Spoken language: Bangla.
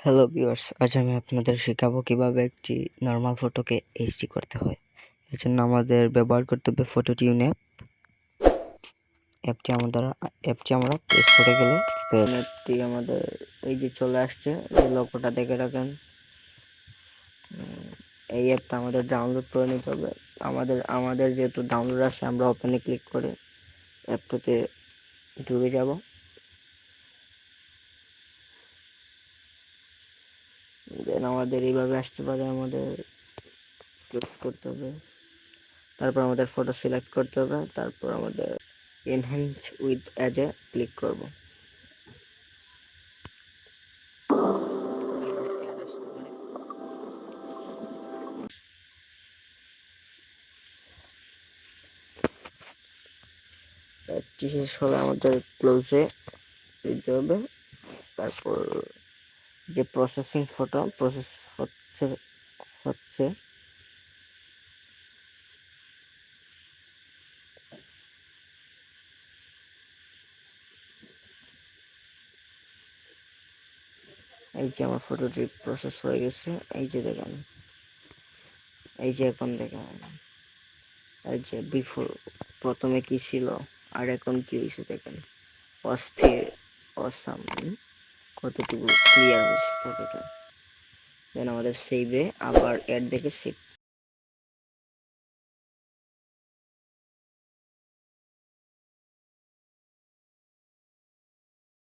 হ্যালো ভিউয়ার্স, আজ আমি আপনাদের শেখাবো কিভাবে একটি নর্মাল ফটোকে এইচডি করতে হয়। এর জন্য আমাদের ব্যবহার করতে হবে ফটো টিউন অ্যাপটি আমরা প্লে স্টোরে গেলে অ্যাপটি আমাদের এই যে চলে আসছে, এই লোগোটা দেখে রাখেন। এই অ্যাপটা আমাদের ডাউনলোড করে নিতে হবে। আমাদের যেহেতু ডাউনলোড আছে, আমরা ওপেনে ক্লিক করে অ্যাপটাতে ঢুকে যাব। দেন আমাদের এইভাবে আসতে পারে, আমাদের ক্লিক করতে হবে, তারপর আমাদের ফটো সিলেক্ট করতে হবে, তারপর আমাদের এনহ্যান্স উইথ অ্যাডে ক্লিক করব। শেষ হলে আমাদের ক্লোজে দিতে হবে। তারপর যে প্রসেসিং ফটো প্রসেস হচ্ছে এই যে আমার ফটোটি প্রসেস হয়ে গেছে। এই যে দেখেন, এই যে এখন দেখেন, এই যে বিফোর প্রথমে কি ছিল আর এখন কি হয়েছে দেখেন। অস্থির, অসাম, কতটুকু ক্লিয়ার হয়েছে ফটোটা। দেন আমাদের সেভে আবার অ্যাড দেখে সেভ